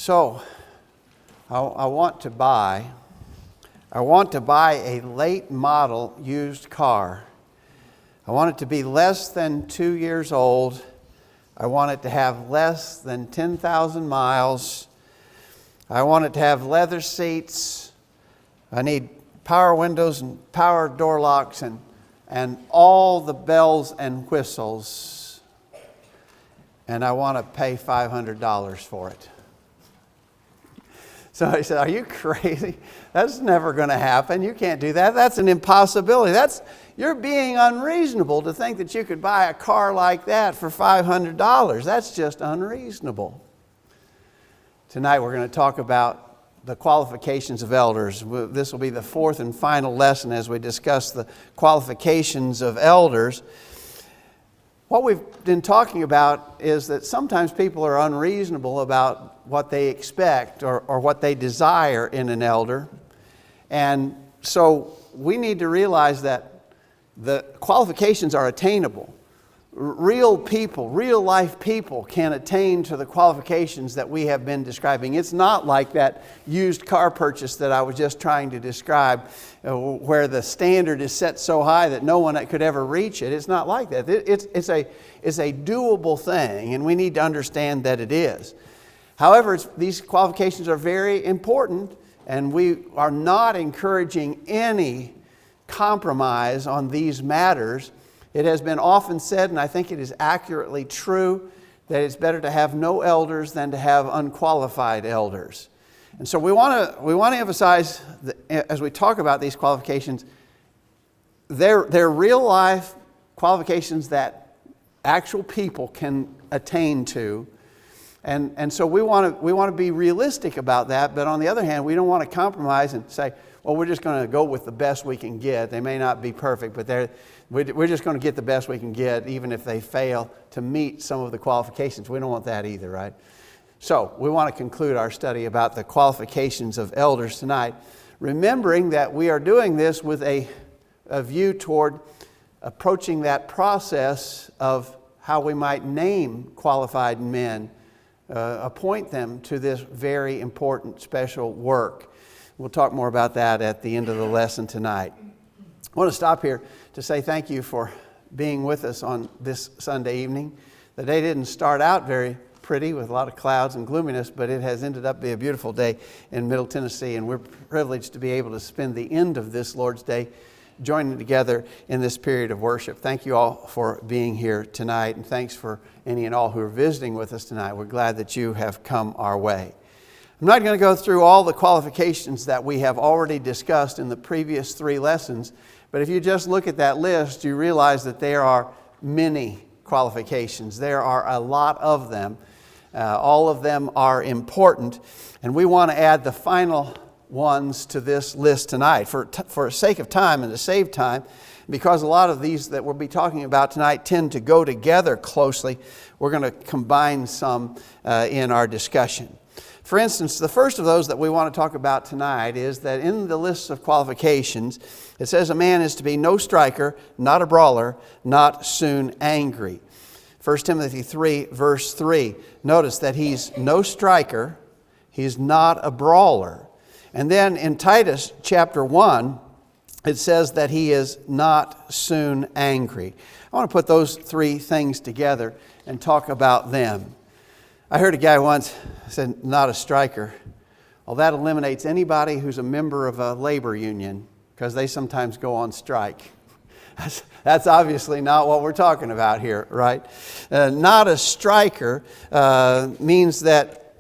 So, I want to buy a late model used car. I want it to be less than 2 years old. I want it to have less than 10,000 miles. I want it to have leather seats. I need power windows and power door locks and all the bells and whistles. And I want to pay $500 for it. Somebody said, "Are you crazy? That's never going to happen. You can't do that. That's an impossibility. You're being unreasonable to think that you could buy a car like that for $500. That's just unreasonable." Tonight we're going to talk about the qualifications of elders. This will be the fourth and final lesson as we discuss the qualifications of elders. What we've been talking about is that sometimes people are unreasonable about what they expect or what they desire in an elder. And so we need to realize that the qualifications are attainable. Real people, real life people can attain to the qualifications that we have been describing. It's not like that used car purchase that I was just trying to describe, where the standard is set so high that no one could ever reach it. It's not like that. It's a doable thing, and we need to understand that it is. However, these qualifications are very important, and we are not encouraging any compromise on these matters. It has been often said, and I think it is accurately true, that it's better to have no elders than to have unqualified elders. And so we want to emphasize, as we talk about these qualifications, they're real life qualifications that actual people can attain to. And so we want to be realistic about that, but on the other hand, we don't want to compromise and say, well, we're just going to go with the best we can get. They may not be perfect, but we're just going to get the best we can get, even if they fail to meet some of the qualifications. We don't want that either, right? So we want to conclude our study about the qualifications of elders tonight, remembering that we are doing this with a view toward approaching that process of how we might name qualified men, appoint them to this very important special work. We'll talk more about that at the end of the lesson tonight. I want to stop here to say thank you for being with us on this Sunday evening. The day didn't start out very pretty with a lot of clouds and gloominess, but it has ended up being a beautiful day in Middle Tennessee, and we're privileged to be able to spend the end of this Lord's Day joining together in this period of worship. Thank you all for being here tonight, and thanks for any and all who are visiting with us tonight. We're glad that you have come our way. I'm not going to go through all the qualifications that we have already discussed in the previous 3 lessons, but if you just look at that list, you realize that there are many qualifications. There are a lot of them. All of them are important, and we want to add the final ones to this list tonight for sake of time and to save time, because a lot of these that we'll be talking about tonight tend to go together closely. We're going to combine some in our discussion. For instance, the first of those that we want to talk about tonight is that in the list of qualifications, it says a man is to be no striker, not a brawler, not soon angry. 1 Timothy 3, verse 3. Notice that he's no striker, he's not a brawler. And then in Titus chapter 1, it says that he is not soon angry. I want to put those 3 things together and talk about them. I heard a guy once said, not a striker. Well, that eliminates anybody who's a member of a labor union, because they sometimes go on strike. That's obviously not what we're talking about here, right? Not a striker means that,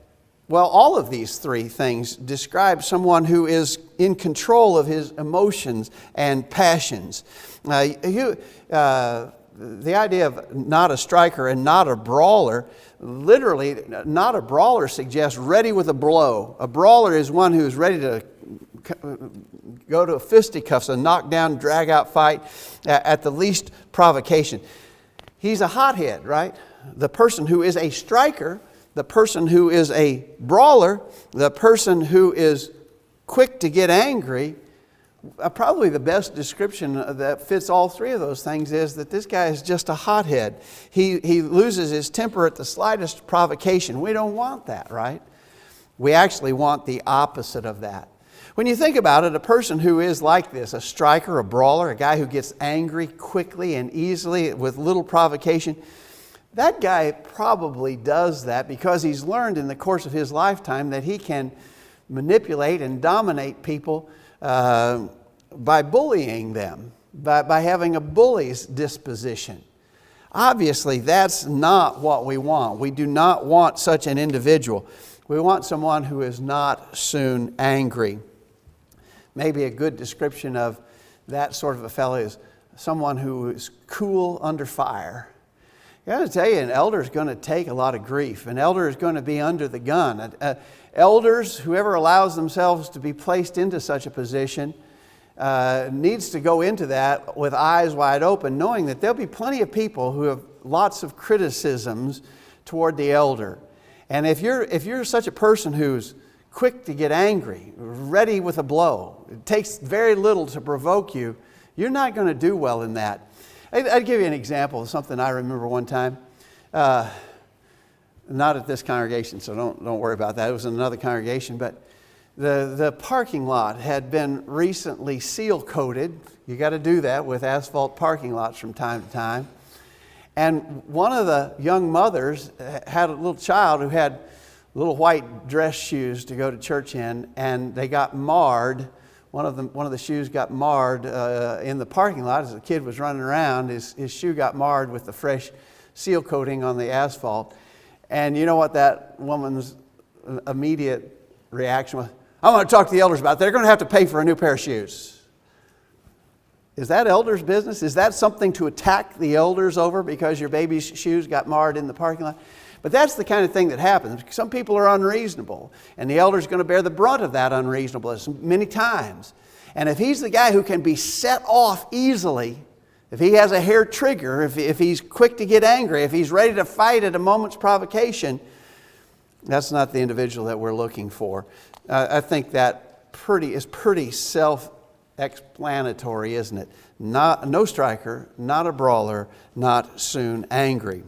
well, all of these 3 things describe someone who is in control of his emotions and passions. The idea of not a striker and not a brawler, literally, not a brawler suggests ready with a blow. A brawler is one who is ready to go to fisticuffs, a knockdown, drag-out fight at the least provocation. He's a hothead, right? The person who is a striker, the person who is a brawler, the person who is quick to get angry, probably the best description that fits all 3 of those things is that this guy is just a hothead. He loses his temper at the slightest provocation. We don't want that, right? We actually want the opposite of that. When you think about it, a person who is like this, a striker, a brawler, a guy who gets angry quickly and easily with little provocation, that guy probably does that because he's learned in the course of his lifetime that he can manipulate and dominate people by bullying them, by having a bully's disposition. Obviously, that's not what we want. We do not want such an individual. We want someone who is not soon angry. Maybe a good description of that sort of a fellow is someone who is cool under fire. I got to tell you, an elder is going to take a lot of grief. An elder is going to be under the gun. Elders, whoever allows themselves to be placed into such a position, needs to go into that with eyes wide open, knowing that there'll be plenty of people who have lots of criticisms toward the elder. And if you're such a person who's quick to get angry, ready with a blow, it takes very little to provoke you, you're not going to do well in that. I'd give you an example of something I remember one time. Not at this congregation, so don't worry about that. It was in another congregation, but the parking lot had been recently seal coated. You got to do that with asphalt parking lots from time to time. And one of the young mothers had a little child who had little white dress shoes to go to church in, and they got marred. One of the shoes got marred in the parking lot as the kid was running around. His shoe got marred with the fresh seal coating on the asphalt. And you know what that woman's immediate reaction was? I'm going to talk to the elders about it. They're going to have to pay for a new pair of shoes. Is that elders' business? Is that something to attack the elders over because your baby's shoes got marred in the parking lot? But that's the kind of thing that happens. Some people are unreasonable, and the elder's going to bear the brunt of that unreasonableness many times. And if he's the guy who can be set off easily, if he has a hair trigger, if he's quick to get angry, if he's ready to fight at a moment's provocation, that's not the individual that we're looking for. I think that is pretty self-explanatory, isn't it? No striker, not a brawler, not soon angry.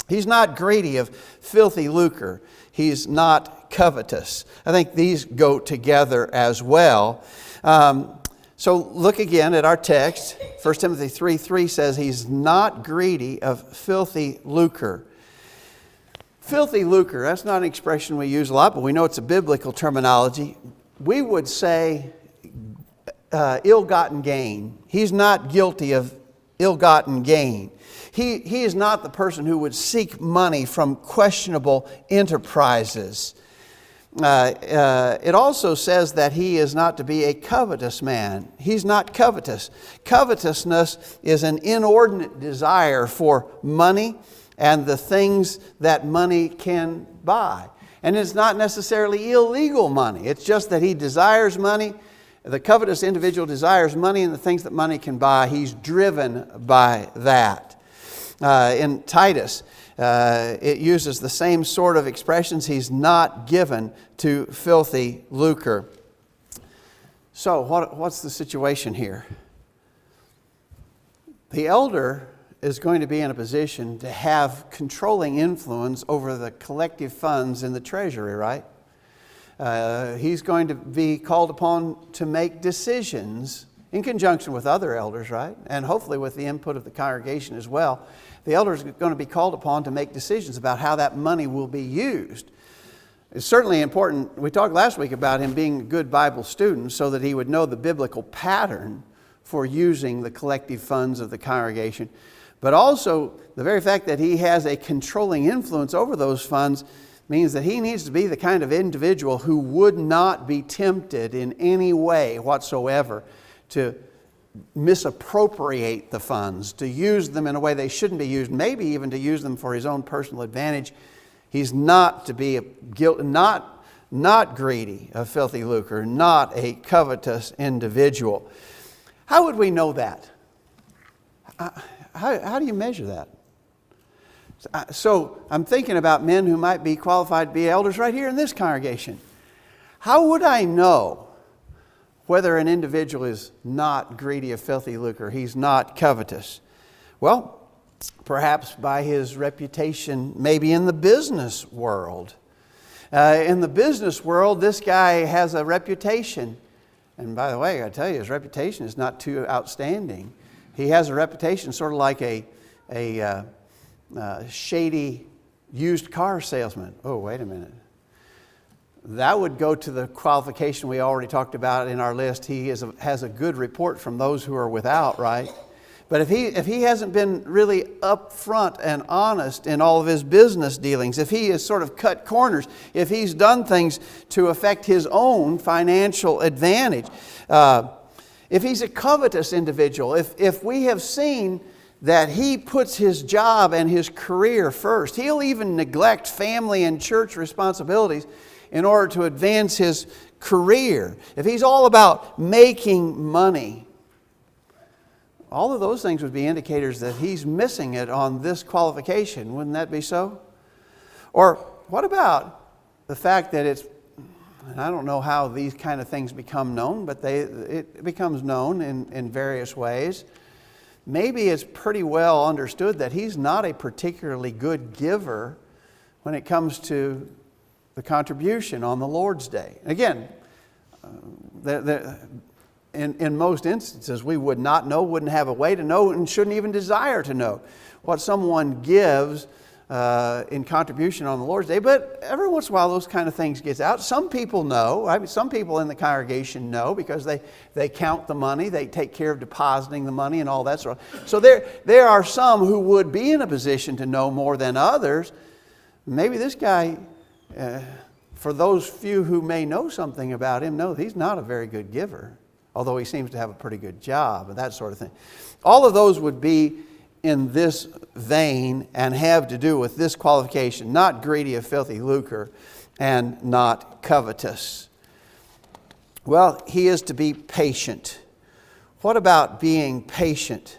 He's not greedy of filthy lucre. He's not covetous. I think these go together as well. So look again at our text. 1 Timothy 3:3 says he's not greedy of filthy lucre. Filthy lucre, that's not an expression we use a lot, but we know it's a biblical terminology. We would say ill-gotten gain. He's not guilty of ill-gotten gain. He is not the person who would seek money from questionable enterprises. It also says that he is not to be a covetous man. He's not covetous. Covetousness is an inordinate desire for money and the things that money can buy. And it's not necessarily illegal money. It's just that he desires money. The covetous individual desires money and the things that money can buy. He's driven by that. In Titus, it uses the same sort of expressions. He's not given to filthy lucre. So what's the situation here? The elder is going to be in a position to have controlling influence over the collective funds in the treasury, right? He's going to be called upon to make decisions in conjunction with other elders, right? And hopefully with the input of the congregation as well. The elder is going to be called upon to make decisions about how that money will be used. It's certainly important. We talked last week about him being a good Bible student so that he would know the biblical pattern for using the collective funds of the congregation. But also, the very fact that he has a controlling influence over those funds means that he needs to be the kind of individual who would not be tempted in any way whatsoever to misappropriate the funds, to use them in a way they shouldn't be used, maybe even to use them for his own personal advantage. He's not to be not greedy of filthy lucre, not a covetous individual. How would we know that? How do you measure that? So I'm thinking about men who might be qualified to be elders right here in this congregation. How would I know whether an individual is not greedy of filthy lucre, he's not covetous? Well, perhaps by his reputation maybe in the business world. In the business world, this guy has a reputation. And by the way, I gotta tell you, his reputation is not too outstanding. He has a reputation sort of like a shady used car salesman. Oh, wait a minute. That would go to the qualification we already talked about in our list. He has a good report from those who are without, right? But if he hasn't been really upfront and honest in all of his business dealings, if he has sort of cut corners, if he's done things to affect his own financial advantage, if he's a covetous individual, if we have seen that he puts his job and his career first, he'll even neglect family and church responsibilities in order to advance his career. If he's all about making money, all of those things would be indicators that he's missing it on this qualification. Wouldn't that be so? Or what about the fact that and I don't know how these kind of things become known, but it becomes known in various ways. Maybe it's pretty well understood that he's not a particularly good giver when it comes to the contribution on the Lord's Day. Again, in most instances, we would not know, wouldn't have a way to know, and shouldn't even desire to know what someone gives in contribution on the Lord's Day. But every once in a while, those kind of things get out. Some people know. I mean, some people in the congregation know because they count the money, they take care of depositing the money and all that sort of. So there are some who would be in a position to know more than others. Maybe this guy, for those few who may know something about him, no, he's not a very good giver. Although he seems to have a pretty good job and that sort of thing. All of those would be in this vein and have to do with this qualification: not greedy of filthy lucre and not covetous. Well, he is to be patient. What about being patient?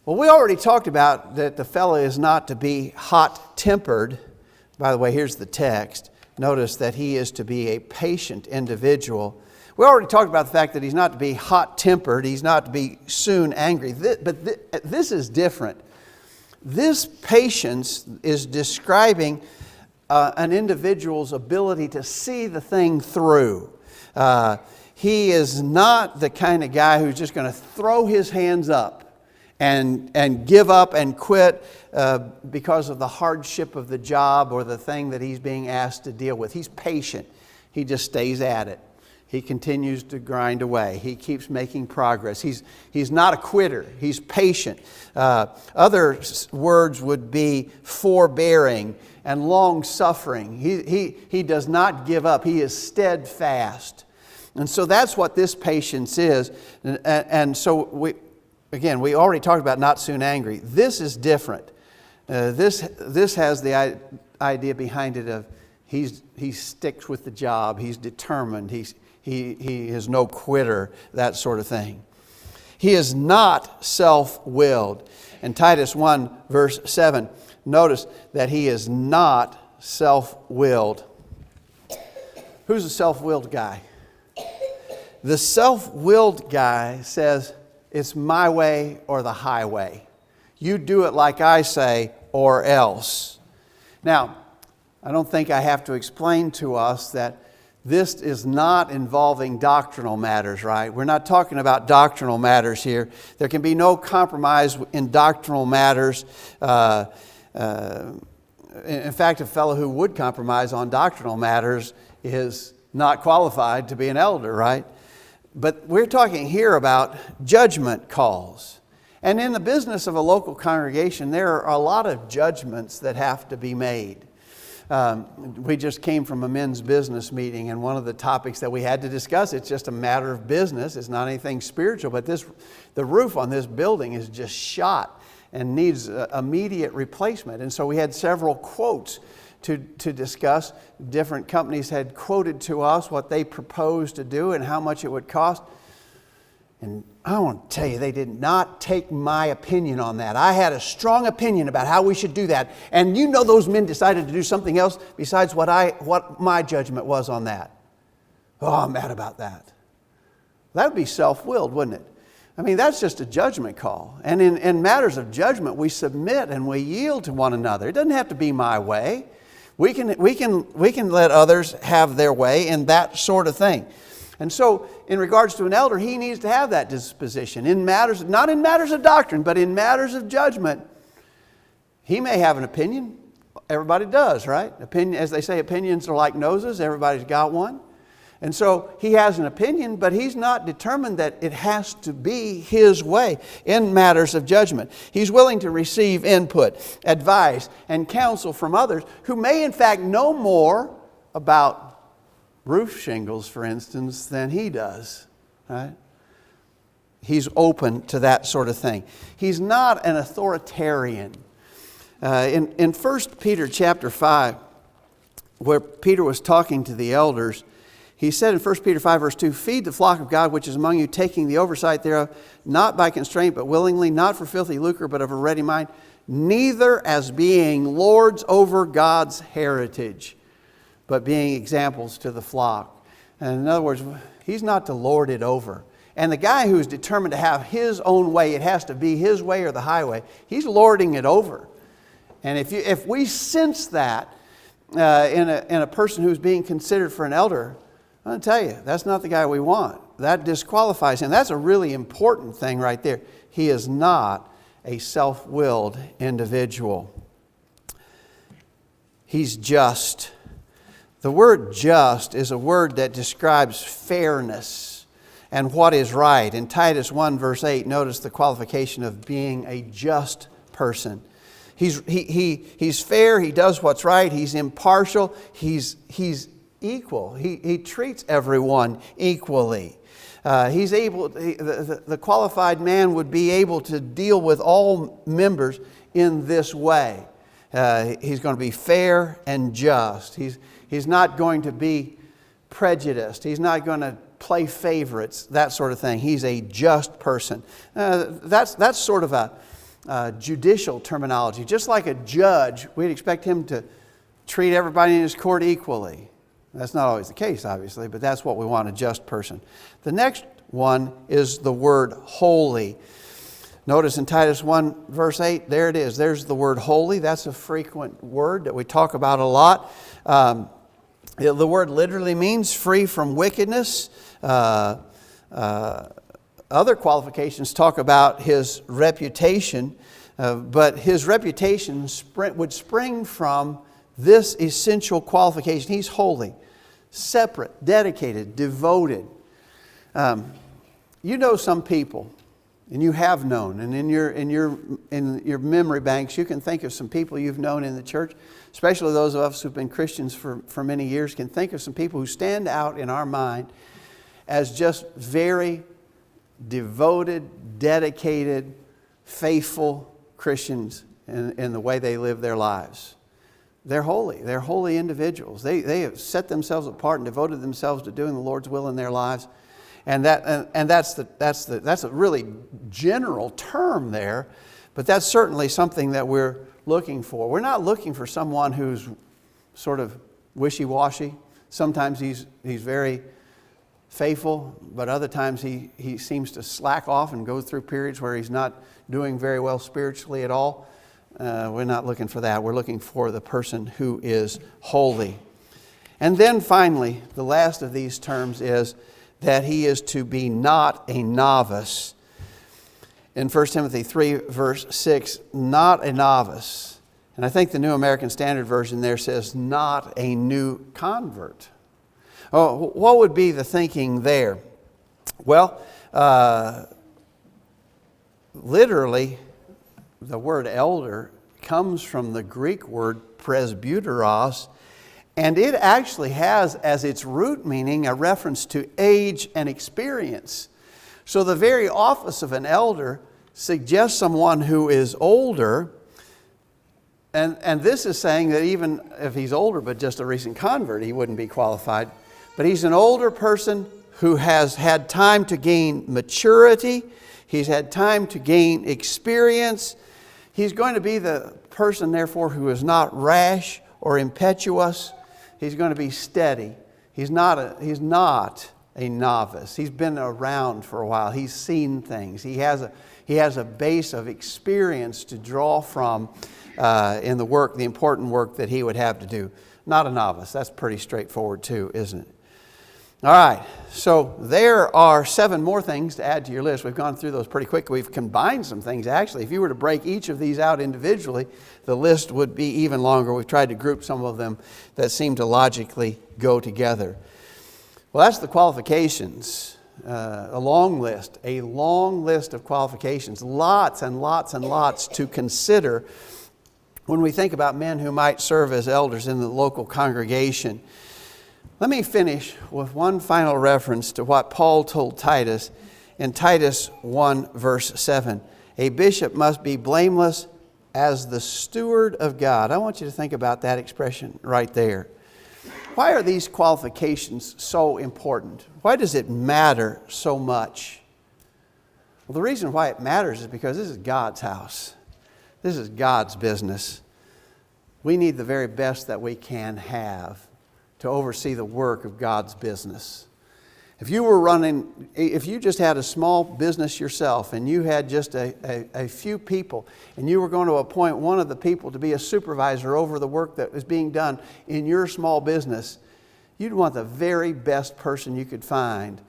Well, we already talked about that the fellow is not to be hot-tempered. By the way, here's the text. Notice that he is to be a patient individual. We already talked about the fact that he's not to be hot-tempered. He's not to be soon angry. But this is different. This patience is describing an individual's ability to see the thing through. He is not the kind of guy who's just going to throw his hands up and give up and quit because of the hardship of the job or the thing that he's being asked to deal with. He's patient. He just stays at it. He continues to grind away. He keeps making progress. He's not a quitter. He's patient. Other words would be forbearing and long-suffering. He does not give up. He is steadfast. And so that's what this patience is. And so we already talked about not soon angry. This is different. This has the idea behind it of he sticks with the job. He's determined. He is no quitter, that sort of thing. He is not self-willed. In Titus 1, verse 7, notice that he is not self-willed. Who's a self-willed guy? The self-willed guy says, it's my way or the highway. You do it like I say or else. Now, I don't think I have to explain to us that this is not involving doctrinal matters, right? We're not talking about doctrinal matters here. There can be no compromise in doctrinal matters. In fact, a fellow who would compromise on doctrinal matters is not qualified to be an elder, right? But we're talking here about judgment calls. And in the business of a local congregation, there are a lot of judgments that have to be made. We just came from a men's business meeting, and one of the topics that we had to discuss, it's just a matter of business. It's not anything spiritual, but the roof on this building is just shot and needs immediate replacement. And so we had several quotes to discuss. Different companies had quoted to us what they proposed to do and how much it would cost. And I want to tell you, they did not take my opinion on that. I had a strong opinion about how we should do that. And you know those men decided to do something else besides what my judgment was on that. Oh, I'm mad about that. That would be self-willed, wouldn't it? I mean, that's just a judgment call. And in matters of judgment, we submit and we yield to one another. It doesn't have to be my way. We can let others have their way in that sort of thing. And so, in regards to an elder, he needs to have that disposition in matters, not in matters of doctrine, but in matters of judgment. He may have an opinion. Everybody does, right? As they say, opinions are like noses. Everybody's got one. And so he has an opinion, but he's not determined that it has to be his way in matters of judgment. He's willing to receive input, advice, and counsel from others who may in fact know more about roof shingles, for instance, than he does. Right? He's open to that sort of thing. He's not an authoritarian. In 1 Peter chapter 5, where Peter was talking to the elders, he said in 1 Peter 5 verse 2, "Feed the flock of God which is among you, taking the oversight thereof, not by constraint, but willingly, not for filthy lucre, but of a ready mind, neither as being lords over God's heritage, but being examples to the flock." And in other words, he's not to lord it over. And the guy who's determined to have his own way, it has to be his way or the highway, he's lording it over. And if we sense that in a person who's being considered for an elder, I'm going to tell you, that's not the guy we want. That disqualifies him. That's a really important thing right there. He is not a self-willed individual. He's just. The word just is a word that describes fairness and what is right. In Titus 1 verse 8, notice the qualification of being a just person. He's fair, he does what's right, he's impartial, he's equal. He treats everyone equally. He's able. The qualified man would be able to deal with all members in this way. He's going to be fair and just. He's not going to be prejudiced. He's not going to play favorites, that sort of thing. He's a just person. That's sort of a judicial terminology. Just like a judge, we'd expect him to treat everybody in his court equally. That's not always the case, obviously, but that's what we want, a just person. The next one is the word holy. Notice in Titus 1 verse 8, there it is. There's the word holy. That's a frequent word that we talk about a lot. The word literally means free from wickedness. Other qualifications talk about his reputation, but his reputation would spring from this essential qualification. He's holy, separate, dedicated, devoted. You know some people, and you have known, and in your memory banks, you can think of some people you've known in the church, especially those of us who've been Christians for many years, can think of some people who stand out in our mind as just very devoted, dedicated, faithful Christians in the way they live their lives. They're holy. They're holy individuals. They have set themselves apart and devoted themselves to doing the Lord's will in their lives. And that's a really general term there, but that's certainly something that we're looking for. We're not looking for someone who's sort of wishy-washy. Sometimes he's very faithful, but other times he seems to slack off and go through periods where he's not doing very well spiritually at all. We're not looking for that. We're looking for the person who is holy. And then finally, the last of these terms is that he is to be not a novice. In 1 Timothy 3 verse 6, not a novice. And I think the New American Standard Version there says not a new convert. Oh, what would be the thinking there? Well, literally, the word elder comes from the Greek word presbyteros, and it actually has as its root meaning a reference to age and experience. So the very office of an elder suggests someone who is older, and this is saying that even if he's older but just a recent convert, he wouldn't be qualified. But he's an older person who has had time to gain maturity. He's had time to gain experience. He's going to be the person, therefore, who is not rash or impetuous. He's going to be steady. He's not a novice. He's been around for a while. He's seen things. He has a base of experience to draw from in the work, the important work that he would have to do. Not a novice. That's pretty straightforward too, isn't it? All right, so there are 7 more things to add to your list. We've gone through those pretty quickly. We've combined some things, actually. If you were to break each of these out individually, the list would be even longer. We've tried to group some of them that seem to logically go together. Well, that's the qualifications. A long list of qualifications. Lots and lots and lots to consider when we think about men who might serve as elders in the local congregation. Let me finish with one final reference to what Paul told Titus in Titus 1 verse 7. A bishop must be blameless as the steward of God. I want you to think about that expression right there. Why are these qualifications so important? Why does it matter so much? Well, the reason why it matters is because this is God's house. This is God's business. We need the very best that we can have to oversee the work of God's business. If you just had a small business yourself and you had just a few people and you were going to appoint one of the people to be a supervisor over the work that is being done in your small business, you'd want the very best person you could find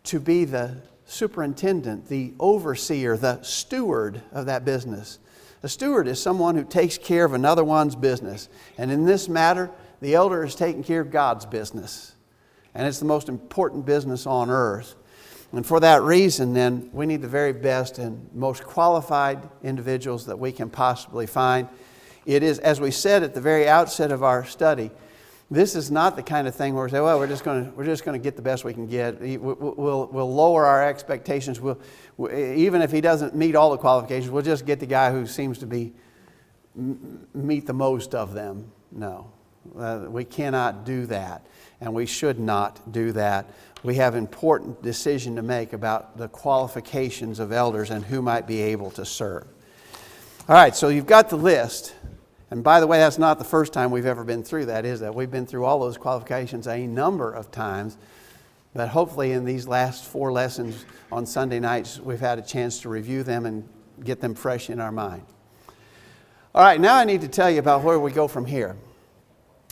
to be the superintendent, the overseer, the steward of that business. A steward is someone who takes care of another one's business. And in this matter, the elder is taking care of God's business. And it's the most important business on earth. And for that reason, then, we need the very best and most qualified individuals that we can possibly find. It is, as we said at the very outset of our study, this is not the kind of thing where we say, well, we're just going to get the best we can get. We'll lower our expectations. Even if he doesn't meet all the qualifications, we'll just get the guy who seems to meet the most of them. No. We cannot do that, and we should not do that. We have an important decision to make about the qualifications of elders and who might be able to serve. All right, so you've got the list. And by the way, that's not the first time we've ever been through that, is that? We've been through all those qualifications a number of times. But hopefully in these last 4 lessons on Sunday nights, we've had a chance to review them and get them fresh in our mind. All right, now I need to tell you about where we go from here.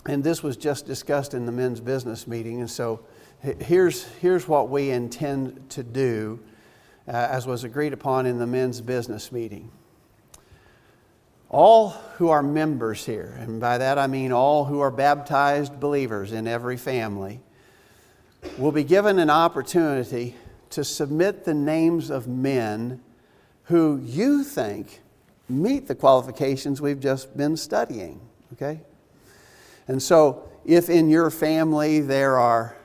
And this was just discussed in the men's business meeting. And so here's what we intend to do as was agreed upon in the men's business meeting. All who are members here, and by that I mean all who are baptized believers in every family, will be given an opportunity to submit the names of men who you think meet the qualifications we've just been studying. Okay? And so, if in your family there are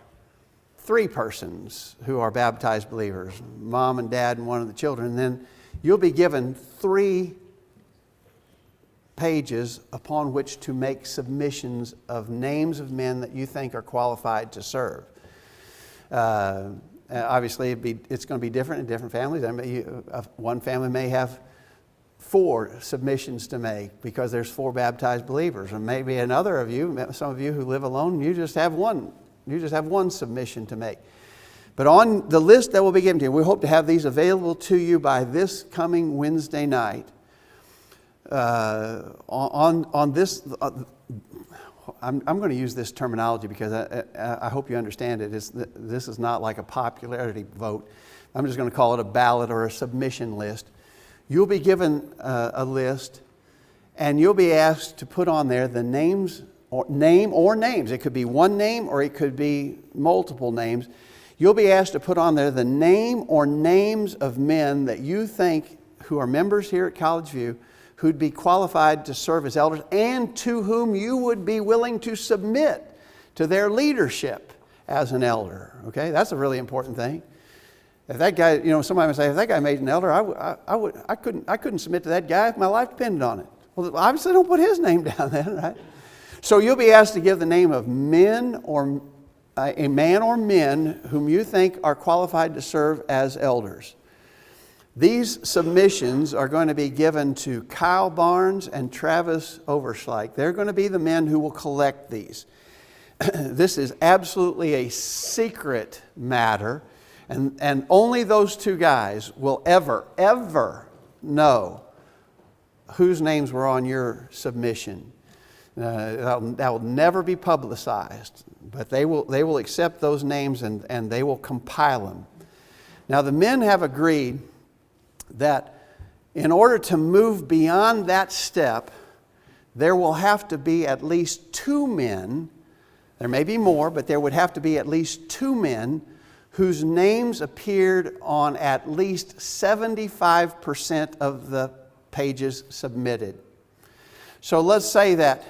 3 persons who are baptized believers, mom and dad and one of the children, then you'll be given 3 pages upon which to make submissions of names of men that you think are qualified to serve. Obviously, it's going to be different in different families. One family may have 4 submissions to make because there's 4 baptized believers, and maybe another of you, some of you who live alone, you just have one submission to make. But on the list that will be given to you, we hope to have these available to you by this coming Wednesday night. On this, I'm going to use this terminology because I hope you understand it. This is not like a popularity vote. I'm just going to call it a ballot or a submission list. You'll be given a list, and you'll be asked to put on there the name or names. It could be one name or it could be multiple names. You'll be asked to put on there the name or names of men that you think who are members here at College View who'd be qualified to serve as elders and to whom you would be willing to submit to their leadership as an elder. Okay, that's a really important thing. If that guy, somebody might say, if that guy made an elder, I couldn't submit to that guy if my life depended on it. Well, obviously don't put his name down then, right? So you'll be asked to give the name of men or a man or men whom you think are qualified to serve as elders. These submissions are going to be given to Kyle Barnes and Travis Overschleich. They're going to be the men who will collect these. this is absolutely a secret matter, and only those two guys will ever know whose names were on your submission. That will never be publicized, but they will accept those names and they will compile them. Now the men have agreed that in order to move beyond that step, there will have to be at least two men. There may be more, but there would have to be at least two men whose names appeared on at least 75% of the pages submitted. So let's say that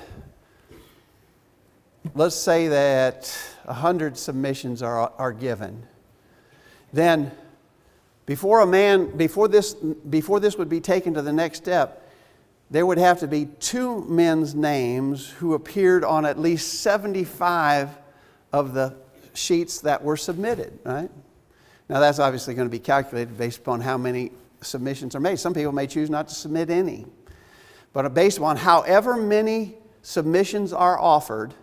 100 submissions are given. Then before this would be taken to the next step, there would have to be two men's names who appeared on at least 75 of the sheets that were submitted, right? Now that's obviously going to be calculated based upon how many submissions are made. Some people may choose not to submit any. But based on however many submissions are offered,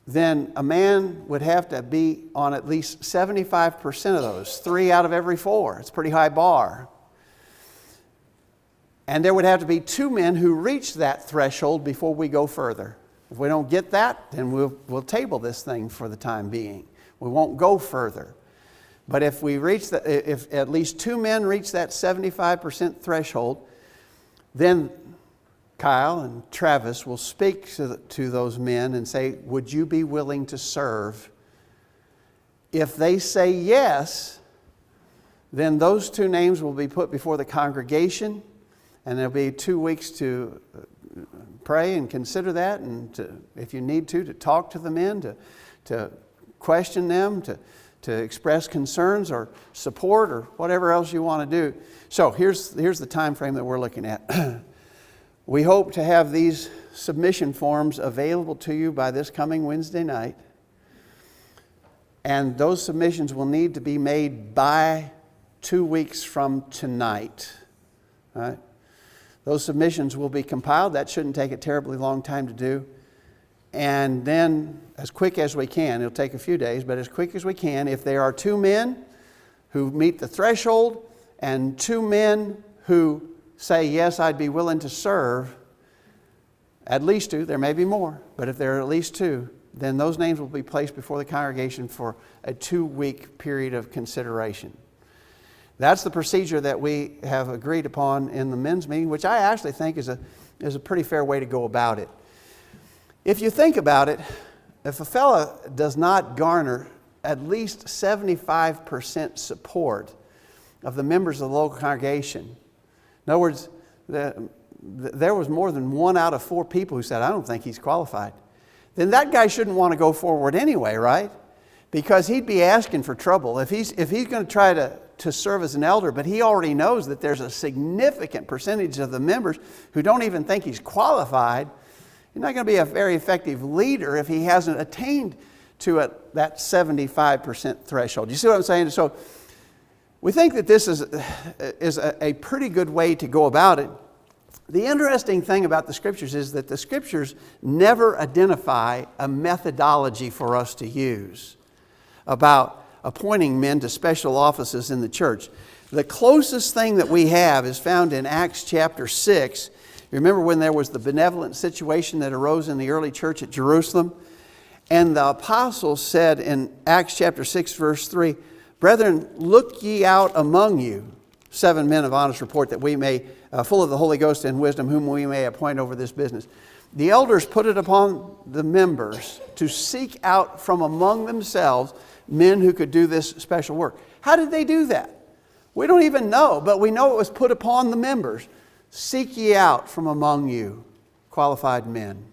then a man would have to be on at least 75% of those, 3 out of every 4. It's a pretty high bar. And there would have to be 2 men who reach that threshold before we go further. If we don't get that, then we'll table this thing for the time being. We won't go further. But if if at least 2 men reach that 75% threshold, then Kyle and Travis will speak to those men and say, would you be willing to serve? If they say yes, then those 2 names will be put before the congregation, and there'll be 2 weeks to pray and consider that, and if you need to talk to the men, to question them, to express concerns or support or whatever else you want to do. So here's the time frame that we're looking at. We hope to have these submission forms available to you by this coming Wednesday night. And those submissions will need to be made by 2 weeks from tonight. All right? Those submissions will be compiled. That shouldn't take a terribly long time to do. And then, as quick as we can, it'll take a few days, but as quick as we can, if there are 2 men who meet the threshold and 2 men who say, yes, I'd be willing to serve, at least 2, there may be more, but if there are at least 2, then those names will be placed before the congregation for a 2-week period of consideration. That's the procedure that we have agreed upon in the men's meeting, which I actually think is a pretty fair way to go about it. If you think about it, if a fella does not garner at least 75% support of the members of the local congregation, in other words, there was more than 1 out of 4 people who said, I don't think he's qualified, then that guy shouldn't want to go forward anyway, right? Because he'd be asking for trouble. If he's going to try to serve as an elder, but he already knows that there's a significant percentage of the members who don't even think he's qualified, he's not going to be a very effective leader if he hasn't attained to that 75% threshold. You see what I'm saying? So we think that this is a pretty good way to go about it. The interesting thing about the Scriptures is that the Scriptures never identify a methodology for us to use about appointing men to special offices in the church. The closest thing that we have is found in Acts chapter 6. Remember when there was the benevolent situation that arose in the early church at Jerusalem? And the apostles said in Acts chapter 6 verse 3, Brethren, look ye out among you 7 men of honest report, that we may, full of the Holy Ghost and wisdom, whom we may appoint over this business. The elders put it upon the members to seek out from among themselves men who could do this special work. How did they do that? We don't even know, but we know it was put upon the members. Seek ye out from among you qualified men.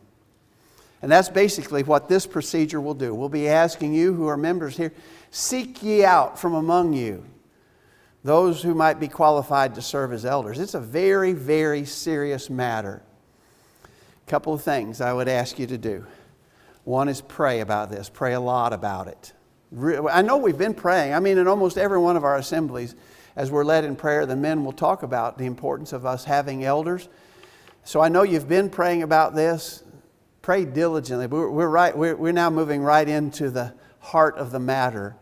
And that's basically what this procedure will do. We'll be asking you who are members here, seek ye out from among you those who might be qualified to serve as elders. It's a very, very serious matter. A couple of things I would ask you to do. One is pray about this. Pray a lot about it. I know we've been praying. I mean, in almost every one of our assemblies, as we're led in prayer, the men will talk about the importance of us having elders. So I know you've been praying about this. pray diligently. We're now moving right into the heart of the matter.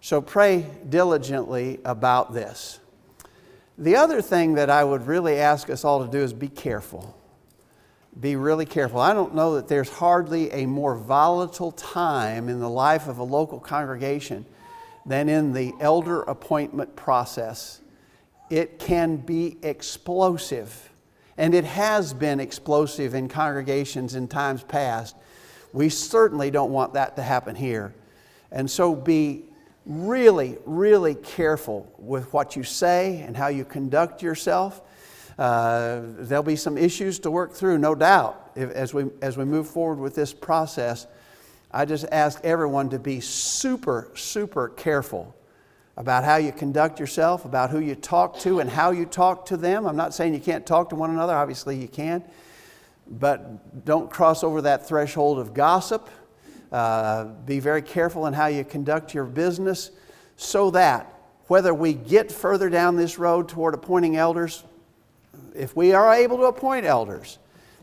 So pray diligently about this. The other thing that I would really ask us all to do is be careful. Be really careful. I don't know that there's hardly a more volatile time in the life of a local congregation than in the elder appointment process. It can be explosive, and it has been explosive in congregations in times past. We certainly don't want that to happen here. And so be really, really careful with what you say and how you conduct yourself. There'll be some issues to work through, no doubt, as we move forward with this process. I just ask everyone to be super, super careful about how you conduct yourself, about who you talk to and how you talk to them. I'm not saying you can't talk to one another. Obviously you can. But don't cross over that threshold of gossip. Be very careful in how you conduct your business, so that whether we get further down this road toward appointing elders, if we are able to appoint elders,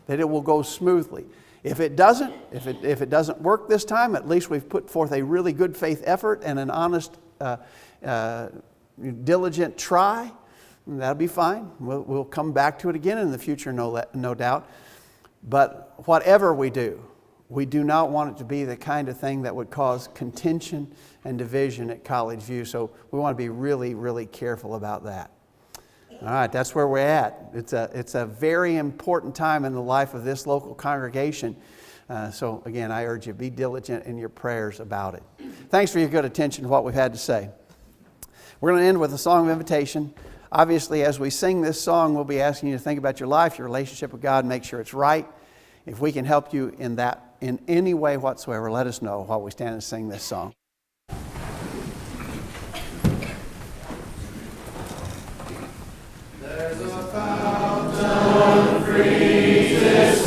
that it will go smoothly. If it doesn't, if it doesn't work this time, at least we've put forth a really good faith effort and an honest, diligent try. That'll be fine. We'll come back to it again in the future, no doubt. But whatever we do not want it to be the kind of thing that would cause contention and division at College View. So we want to be really, really careful about that. All right, that's where we're at. It's a very important time in the life of this local congregation. So again, I urge you, be diligent in your prayers about it. Thanks for your good attention to what we've had to say. We're going to end with a song of invitation. Obviously, as we sing this song, we'll be asking you to think about your life, your relationship with God, make sure it's right. If we can help you in that in any way whatsoever, let us know while we stand and sing this song. There's a fountain free this